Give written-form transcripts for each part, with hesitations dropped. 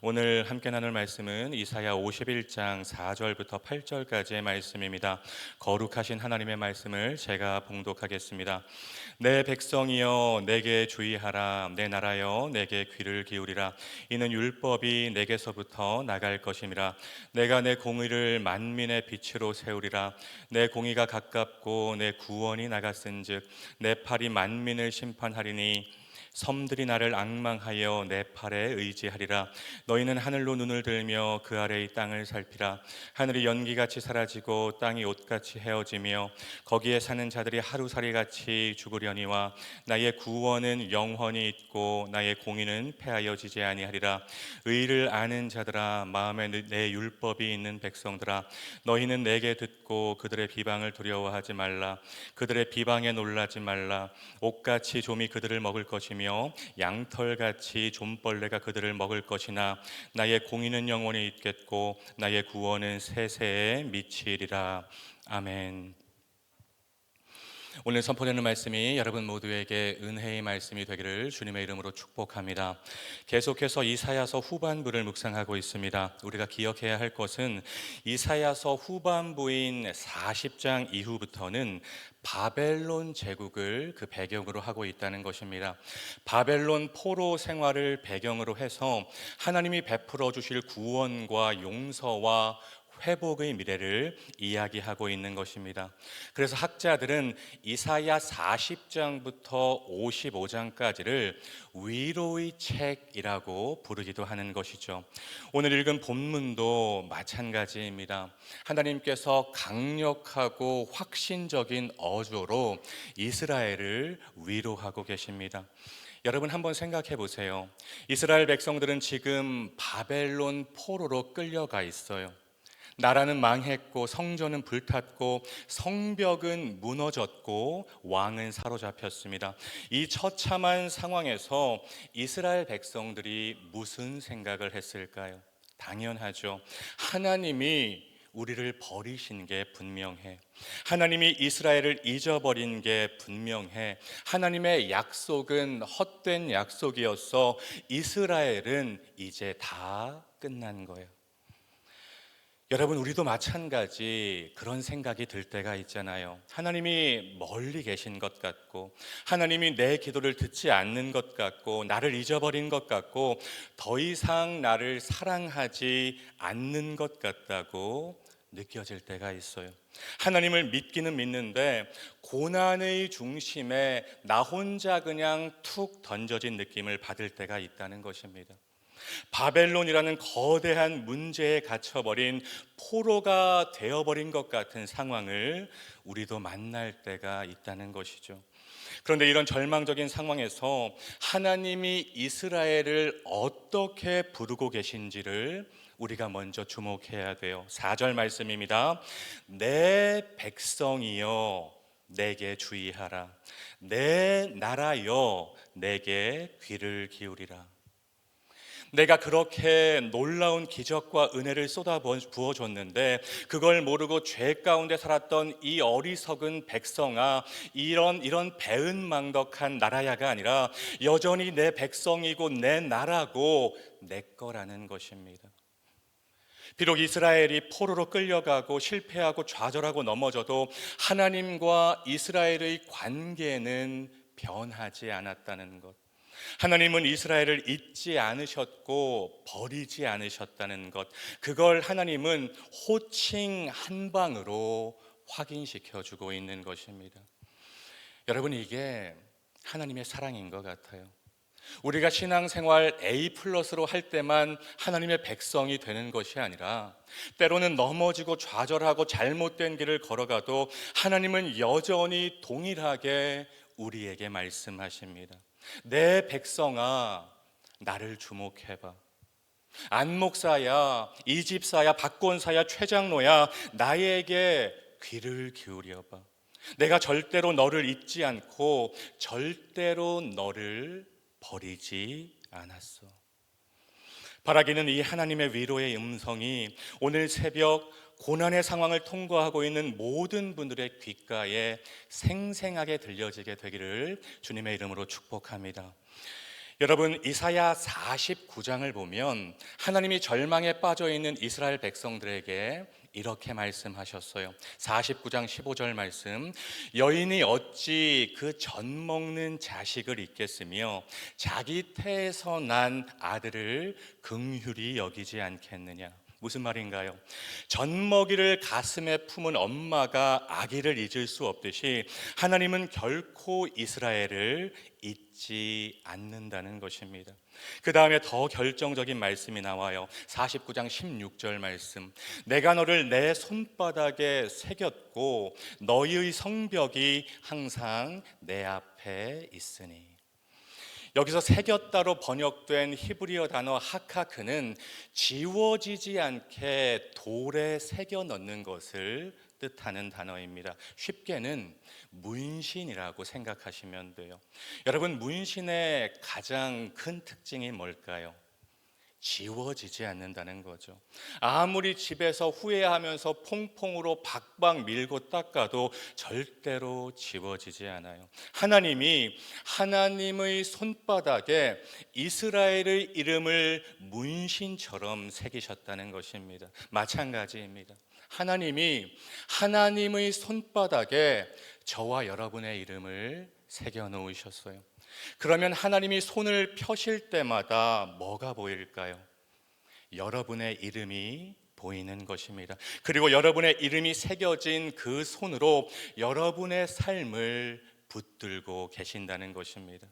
오늘 함께 나눌 말씀은 이사야 51장 4절부터 8절까지의 말씀입니다. 거룩하신 하나님의 말씀을 제가 봉독하겠습니다. 내 백성이여 내게 주의하라. 내 나라여 내게 귀를 기울이라. 이는 율법이 내게서부터 나갈 것임이라. 내가 내 공의를 만민의 빛으로 세우리라. 내 공의가 가깝고 내 구원이 나갔은즉 내 팔이 만민을 심판하리니 섬들이 나를 앙망하여 내 팔에 의지하리라. 너희는 하늘로 눈을 들며 그 아래의 땅을 살피라. 하늘이 연기같이 사라지고 땅이 옷같이 헤어지며 거기에 사는 자들이 하루살이같이 죽으려니와 나의 구원은 영원히 있고 나의 공의는 패하여지지 아니하리라. 의를 아는 자들아, 마음에 내 율법이 있는 백성들아, 너희는 내게 듣고 그들의 비방을 두려워하지 말라. 그들의 비방에 놀라지 말라. 옥같이 좀이 그들을 먹을 것이며 양털같이 좀벌레가 그들을 먹을 것이나 나의 공의는 영원히 있겠고 나의 구원은 세세에 미치리라. 아멘. 오늘 선포되는 말씀이 여러분 모두에게 은혜의 말씀이 되기를 주님의 이름으로 축복합니다. 계속해서 이사야서 후반부를 묵상하고 있습니다. 우리가 기억해야 할 것은 이사야서 후반부인 40장 이후부터는 바벨론 제국을 그 배경으로 하고 있다는 것입니다. 바벨론 포로 생활을 배경으로 해서 하나님이 베풀어 주실 구원과 용서와 회복의 미래를 이야기하고 있는 것입니다. 그래서 학자들은 이사야 40장부터 55장까지를 위로의 책이라고 부르기도 하는 것이죠. 오늘 읽은 본문도 마찬가지입니다. 하나님께서 강력하고 확신적인 어조로 이스라엘을 위로하고 계십니다. 여러분 한번 생각해 보세요. 이스라엘 백성들은 지금 바벨론 포로로 끌려가 있어요. 나라는 망했고 성전은 불탔고 성벽은 무너졌고 왕은 사로잡혔습니다. 이 처참한 상황에서 이스라엘 백성들이 무슨 생각을 했을까요? 당연하죠. 하나님이 우리를 버리신 게 분명해. 하나님이 이스라엘을 잊어버린 게 분명해. 하나님의 약속은 헛된 약속이었어. 이스라엘은 이제 다 끝난 거예요. 여러분, 우리도 마찬가지 그런 생각이 들 때가 있잖아요. 하나님이 멀리 계신 것 같고, 하나님이 내 기도를 듣지 않는 것 같고, 나를 잊어버린 것 같고, 더 이상 나를 사랑하지 않는 것 같다고 느껴질 때가 있어요. 하나님을 믿기는 믿는데 고난의 중심에 나 혼자 그냥 툭 던져진 느낌을 받을 때가 있다는 것입니다. 바벨론이라는 거대한 문제에 갇혀버린 포로가 되어버린 것 같은 상황을 우리도 만날 때가 있다는 것이죠. 그런데 이런 절망적인 상황에서 하나님이 이스라엘을 어떻게 부르고 계신지를 우리가 먼저 주목해야 돼요. 4절 말씀입니다. 내 백성이여 내게 주의하라. 내 나라여 내게 귀를 기울이라. 내가 그렇게 놀라운 기적과 은혜를 쏟아 부어줬는데 그걸 모르고 죄 가운데 살았던 이 어리석은 백성아, 이런 배은망덕한 나라야가 아니라 여전히 내 백성이고 내 나라고 내 거라는 것입니다. 비록 이스라엘이 포로로 끌려가고 실패하고 좌절하고 넘어져도 하나님과 이스라엘의 관계는 변하지 않았다는 것. 하나님은 이스라엘을 잊지 않으셨고 버리지 않으셨다는 것, 그걸 하나님은 호칭 한 방으로 확인시켜 주고 있는 것입니다. 여러분, 이게 하나님의 사랑인 것 같아요. 우리가 신앙생활 A+로 할 때만 하나님의 백성이 되는 것이 아니라 때로는 넘어지고 좌절하고 잘못된 길을 걸어가도 하나님은 여전히 동일하게 우리에게 말씀하십니다. 내 백성아, 나를 주목해봐. 안목사야, 이집사야, 박권사야, 최장로야, 나에게 귀를 기울여봐. 내가 절대로 너를 잊지 않고 절대로 너를 버리지 않았어. 바라기는 이 하나님의 위로의 음성이 오늘 새벽 고난의 상황을 통과하고 있는 모든 분들의 귓가에 생생하게 들려지게 되기를 주님의 이름으로 축복합니다. 여러분, 이사야 49장을 보면 하나님이 절망에 빠져 있는 이스라엘 백성들에게 이렇게 말씀하셨어요. 49장 15절 말씀, 여인이 어찌 그 젖 먹는 자식을 잊겠으며 자기 태에서 난 아들을 긍휼히 여기지 않겠느냐. 무슨 말인가요? 젖먹이를 가슴에 품은 엄마가 아기를 잊을 수 없듯이 하나님은 결코 이스라엘을 잊지 않는다는 것입니다. 그 다음에 더 결정적인 말씀이 나와요. 49장 16절 말씀, 내가 너를 내 손바닥에 새겼고 너희의 성벽이 항상 내 앞에 있으니. 여기서 새겼다로 번역된 히브리어 단어 하카크는 지워지지 않게 돌에 새겨 넣는 것을 뜻하는 단어입니다. 쉽게는 문신이라고 생각하시면 돼요. 여러분, 문신의 가장 큰 특징이 뭘까요? 지워지지 않는다는 거죠. 아무리 집에서 후회하면서 퐁퐁으로 박박 밀고 닦아도 절대로 지워지지 않아요. 하나님이 하나님의 손바닥에 이스라엘의 이름을 문신처럼 새기셨다는 것입니다. 마찬가지입니다. 하나님이 하나님의 손바닥에 저와 여러분의 이름을 새겨 놓으셨어요. 그러면 하나님이 손을 펴실 때마다 뭐가 보일까요? 여러분의 이름이 보이는 것입니다. 그리고 여러분의 이름이 새겨진 그 손으로 여러분의 삶을 붙들고 계신다는 것입니다.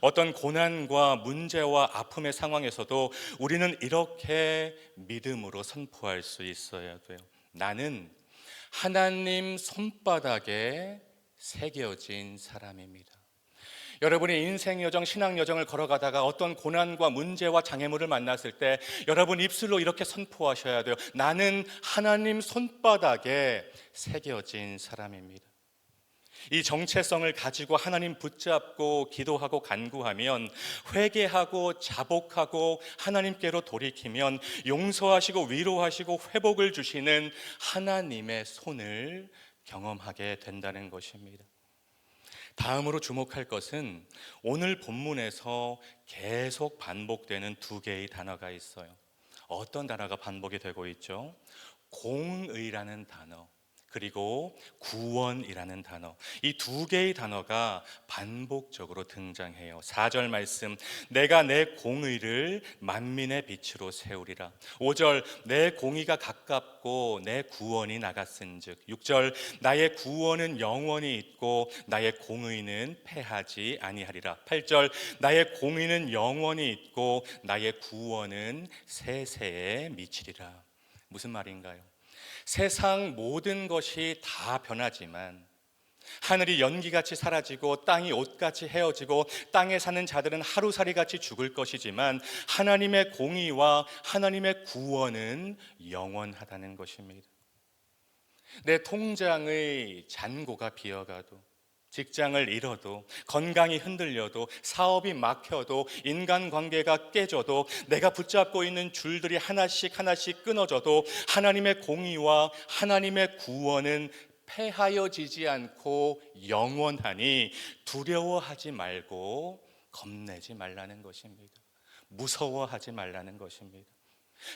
어떤 고난과 문제와 아픔의 상황에서도 우리는 이렇게 믿음으로 선포할 수 있어야 돼요. 나는 하나님 손바닥에 새겨진 사람입니다. 여러분이 인생 여정, 신앙 여정을 걸어가다가 어떤 고난과 문제와 장애물을 만났을 때 여러분 입술로 이렇게 선포하셔야 돼요. 나는 하나님 손바닥에 새겨진 사람입니다. 이 정체성을 가지고 하나님 붙잡고 기도하고 간구하면, 회개하고 자복하고 하나님께로 돌이키면 용서하시고 위로하시고 회복을 주시는 하나님의 손을 경험하게 된다는 것입니다. 다음으로 주목할 것은 오늘 본문에서 계속 반복되는 두 개의 단어가 있어요. 어떤 단어가 반복이 되고 있죠? 공의라는 단어, 그리고 구원이라는 단어, 이 두 개의 단어가 반복적으로 등장해요. 4절 말씀, 내가 내 공의를 만민의 빛으로 세우리라. 5절, 내 공의가 가깝고 내 구원이 나갔은즉. 6절, 나의 구원은 영원히 있고 나의 공의는 패하지 아니하리라. 8절, 나의 공의는 영원히 있고 나의 구원은 세세에 미치리라. 무슨 말인가요? 세상 모든 것이 다 변하지만, 하늘이 연기같이 사라지고 땅이 옷같이 헤어지고 땅에 사는 자들은 하루살이같이 죽을 것이지만 하나님의 공의와 하나님의 구원은 영원하다는 것입니다. 내 통장의 잔고가 비어가도, 직장을 잃어도, 건강이 흔들려도, 사업이 막혀도, 인간관계가 깨져도, 내가 붙잡고 있는 줄들이 하나씩 하나씩 끊어져도 하나님의 공의와 하나님의 구원은 패하여지지 않고 영원하니 두려워하지 말고 겁내지 말라는 것입니다. 무서워하지 말라는 것입니다.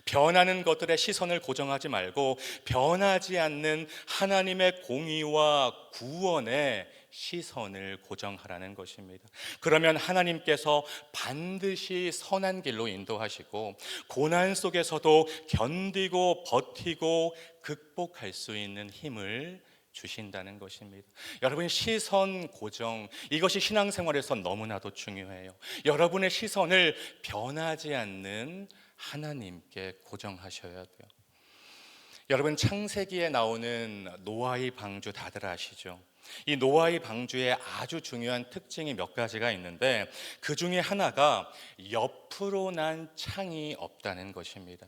변하는 것들의 시선을 고정하지 말고 변하지 않는 하나님의 공의와 구원의 시선을 고정하라는 것입니다. 그러면 하나님께서 반드시 선한 길로 인도하시고 고난 속에서도 견디고 버티고 극복할 수 있는 힘을 주신다는 것입니다. 여러분, 시선 고정, 이것이 신앙생활에서 너무나도 중요해요. 여러분의 시선을 변하지 않는 하나님께 고정하셔야 돼요. 여러분, 창세기에 나오는 노아의 방주 다들 아시죠? 이 노아의 방주에 아주 중요한 특징이 몇 가지가 있는데, 그 중에 하나가 옆으로 난 창이 없다는 것입니다.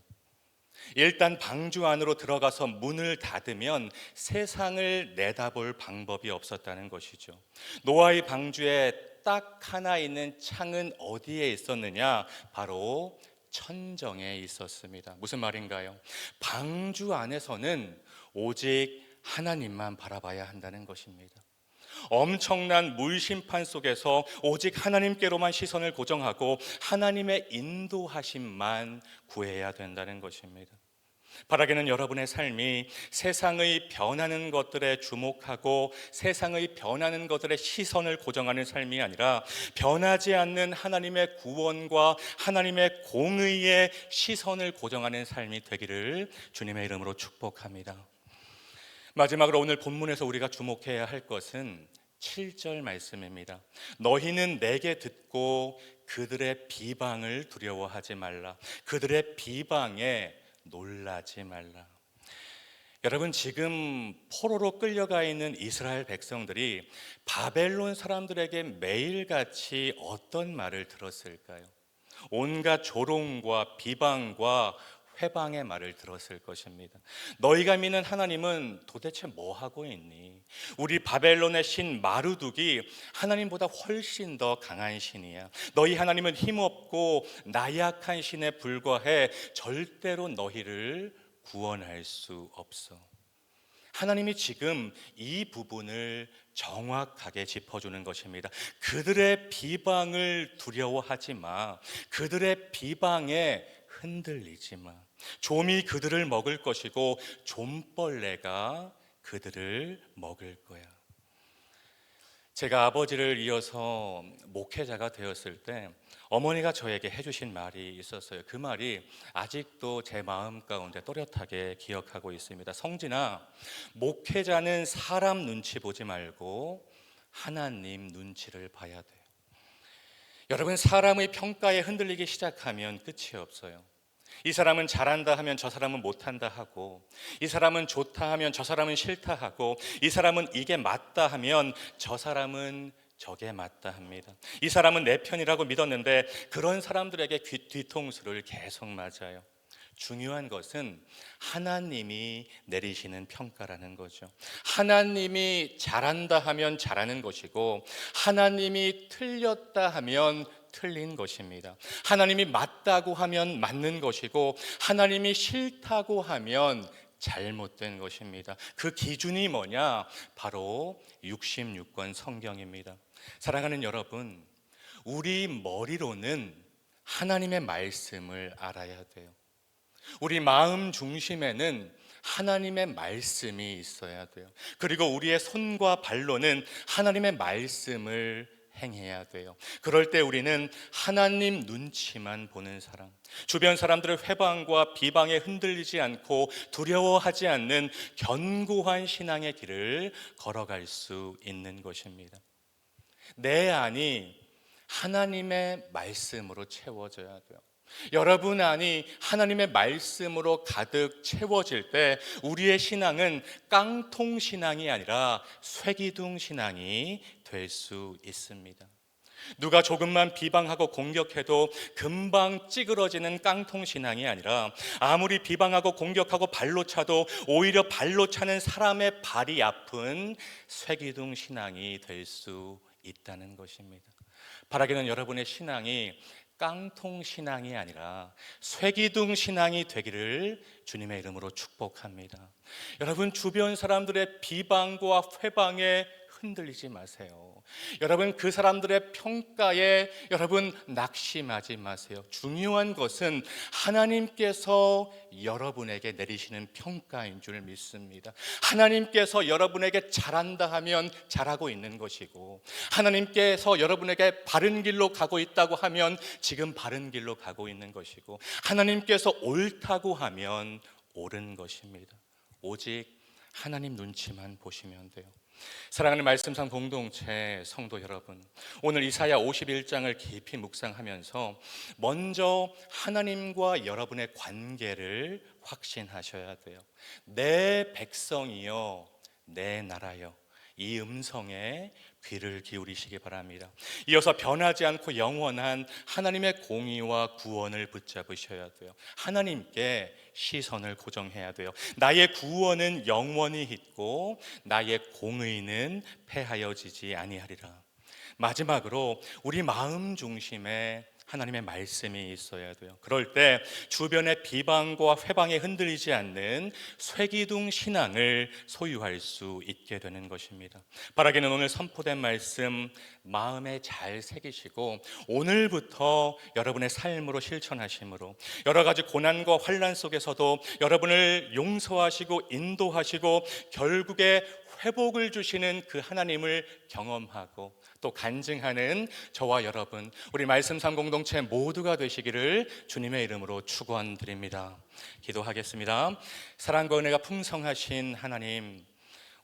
일단 방주 안으로 들어가서 문을 닫으면 세상을 내다볼 방법이 없었다는 것이죠. 노아의 방주에 딱 하나 있는 창은 어디에 있었느냐? 바로 천정에 있었습니다. 무슨 말인가요? 방주 안에서는 오직 하나님만 바라봐야 한다는 것입니다. 엄청난 물심판 속에서 오직 하나님께로만 시선을 고정하고 하나님의 인도하심만 구해야 된다는 것입니다. 바라기는 여러분의 삶이 세상의 변하는 것들에 주목하고 세상의 변하는 것들에 시선을 고정하는 삶이 아니라 변하지 않는 하나님의 구원과 하나님의 공의에 시선을 고정하는 삶이 되기를 주님의 이름으로 축복합니다. 마지막으로 오늘 본문에서 우리가 주목해야 할 것은 7절 말씀입니다. 너희는 내게 듣고 그들의 비방을 두려워하지 말라. 그들의 비방에 놀라지 말라. 여러분, 지금 포로로 끌려가 있는 이스라엘 백성들이 바벨론 사람들에게 매일같이 어떤 말을 들었을까요? 온갖 조롱과 비방과 회방의 말을 들었을 것입니다. 너희가 믿는 하나님은 도대체 뭐 하고 있니? 우리 바벨론의 신 마르둑이 하나님보다 훨씬 더 강한 신이야. 너희 하나님은 힘없고 나약한 신에 불과해 절대로 너희를 구원할 수 없어. 하나님이 지금 이 부분을 정확하게 짚어주는 것입니다. 그들의 비방을 두려워하지 마. 그들의 비방에 흔들리지 마. 좀이 그들을 먹을 것이고 좀벌레가 그들을 먹을 거야. 제가 아버지를 이어서 목회자가 되었을 때 어머니가 저에게 해주신 말이 있었어요. 그 말이 아직도 제 마음 가운데 또렷하게 기억하고 있습니다. 성진아, 목회자는 사람 눈치 보지 말고 하나님 눈치를 봐야 돼. 여러분, 사람의 평가에 흔들리기 시작하면 끝이 없어요. 이 사람은 잘한다 하면 저 사람은 못한다 하고, 이 사람은 좋다 하면 저 사람은 싫다 하고, 이 사람은 이게 맞다 하면 저 사람은 저게 맞다 합니다. 이 사람은 내 편이라고 믿었는데 그런 사람들에게 뒤통수를 계속 맞아요. 중요한 것은 하나님이 내리시는 평가라는 거죠. 하나님이 잘한다 하면 잘하는 것이고 하나님이 틀렸다 하면 틀린 것입니다. 하나님이 맞다고 하면 맞는 것이고 하나님이 싫다고 하면 잘못된 것입니다. 그 기준이 뭐냐? 바로 66권 성경입니다. 사랑하는 여러분, 우리 머리로는 하나님의 말씀을 알아야 돼요. 우리 마음 중심에는 하나님의 말씀이 있어야 돼요. 그리고 우리의 손과 발로는 하나님의 말씀을 행해야 돼요. 그럴 때 우리는 하나님 눈치만 보는 사람, 주변 사람들의 회방과 비방에 흔들리지 않고 두려워하지 않는 견고한 신앙의 길을 걸어갈 수 있는 것입니다. 내 안이 하나님의 말씀으로 채워져야 돼요. 여러분 안이 하나님의 말씀으로 가득 채워질 때 우리의 신앙은 깡통 신앙이 아니라 쇠기둥 신앙이 될 수 있습니다. 누가 조금만 비방하고 공격해도 금방 찌그러지는 깡통 신앙이 아니라 아무리 비방하고 공격하고 발로 차도 오히려 발로 차는 사람의 발이 아픈 쇠기둥 신앙이 될 수 있다는 것입니다. 바라기는 여러분의 신앙이 깡통 신앙이 아니라 쇠기둥 신앙이 되기를 주님의 이름으로 축복합니다. 여러분, 주변 사람들의 비방과 회방에 흔들리지 마세요. 여러분, 그 사람들의 평가에 여러분 낙심하지 마세요. 중요한 것은 하나님께서 여러분에게 내리시는 평가인 줄 믿습니다. 하나님께서 여러분에게 잘한다 하면 잘하고 있는 것이고, 하나님께서 여러분에게 바른 길로 가고 있다고 하면 지금 바른 길로 가고 있는 것이고, 하나님께서 옳다고 하면 옳은 것입니다. 오직 하나님 눈치만 보시면 돼요. 사랑하는 말씀상 공동체 성도 여러분, 오늘 이사야 51장을 깊이 묵상하면서 먼저 하나님과 여러분의 관계를 확신하셔야 돼요. 내 백성이여, 내 나라여, 이 음성에 귀를 기울이시기 바랍니다. 이어서 변하지 않고 영원한 하나님의 공의와 구원을 붙잡으셔야 돼요. 하나님께 시선을 고정해야 돼요. 나의 구원은 영원히 있고 나의 공의는 패하여지지 아니하리라. 마지막으로 우리 마음 중심에 하나님의 말씀이 있어야 돼요. 그럴 때 주변의 비방과 회방에 흔들리지 않는 쇠기둥 신앙을 소유할 수 있게 되는 것입니다. 바라기는 오늘 선포된 말씀 마음에 잘 새기시고 오늘부터 여러분의 삶으로 실천하심으로 여러 가지 고난과 환난 속에서도 여러분을 용서하시고 인도하시고 결국에 회복을 주시는 그 하나님을 경험하고 또 간증하는 저와 여러분, 우리 말씀 삶 공동체 모두가 되시기를 주님의 이름으로 축원드립니다. 기도하겠습니다. 사랑과 은혜가 풍성하신 하나님,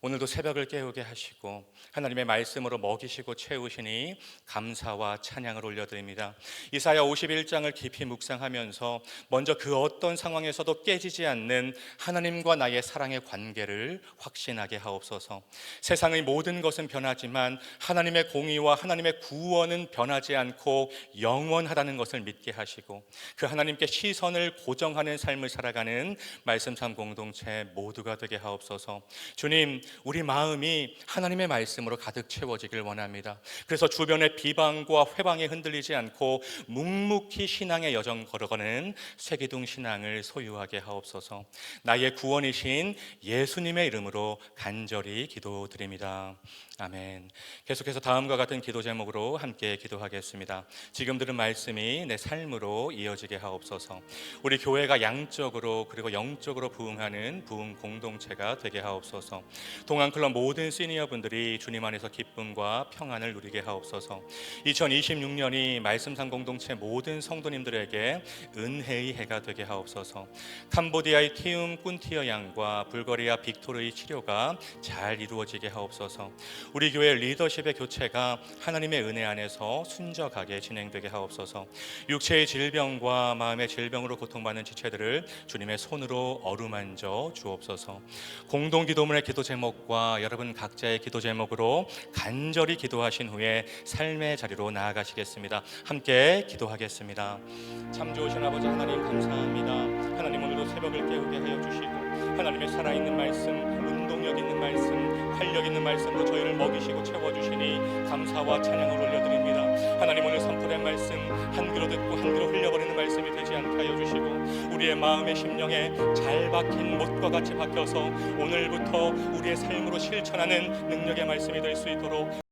오늘도 새벽을 깨우게 하시고 하나님의 말씀으로 먹이시고 채우시니 감사와 찬양을 올려드립니다. 이사야 51장을 깊이 묵상하면서 먼저 그 어떤 상황에서도 깨지지 않는 하나님과 나의 사랑의 관계를 확신하게 하옵소서. 세상의 모든 것은 변하지만 하나님의 공의와 하나님의 구원은 변하지 않고 영원하다는 것을 믿게 하시고 그 하나님께 시선을 고정하는 삶을 살아가는 말씀 삶 공동체 모두가 되게 하옵소서. 주님, 우리 마음이 하나님의 말씀으로 가득 채워지길 원합니다. 그래서 주변의 비방과 회방에 흔들리지 않고 묵묵히 신앙의 여정 걸어가는 쇠기둥 신앙을 소유하게 하옵소서. 나의 구원이신 예수님의 이름으로 간절히 기도드립니다. 아멘. 계속해서 다음과 같은 기도 제목으로 함께 기도하겠습니다. 지금 들은 말씀이 내 삶으로 이어지게 하옵소서. 우리 교회가 양적으로 그리고 영적으로 부흥하는 부흥 공동체가 되게 하옵소서. 동안클럽 모든 시니어분들이 주님 안에서 기쁨과 평안을 누리게 하옵소서. 2026년이 말씀상 공동체 모든 성도님들에게 은혜의 해가 되게 하옵소서. 캄보디아의 티움 꾼티어 양과 불거리아 빅토르의 치료가 잘 이루어지게 하옵소서. 우리 교회 리더십의 교체가 하나님의 은혜 안에서 순적하게 진행되게 하옵소서. 육체의 질병과 마음의 질병으로 고통받는 지체들을 주님의 손으로 어루만져 주옵소서. 공동기도문의 기도 제목과 여러분 각자의 기도 제목으로 간절히 기도하신 후에 삶의 자리로 나아가시겠습니다. 함께 기도하겠습니다. 참 좋으신 아버지 하나님 감사합니다. 하나님 오늘도 새벽을 깨우게 하여 주시고 하나님의 살아있는 말씀, 운동력 있는 말씀, 활력 있는 말씀으로 저희를 먹이시고 채워주시니 감사와 찬양을 올려드립니다. 하나님 오늘 선포된 말씀 한 귀로 듣고 한 귀로 흘려버리는 말씀이 되지 않게 하여 주시고 우리의 마음의 심령에 잘 박힌 못과 같이 박혀서 오늘부터 우리의 삶으로 실천하는 능력의 말씀이 될 수 있도록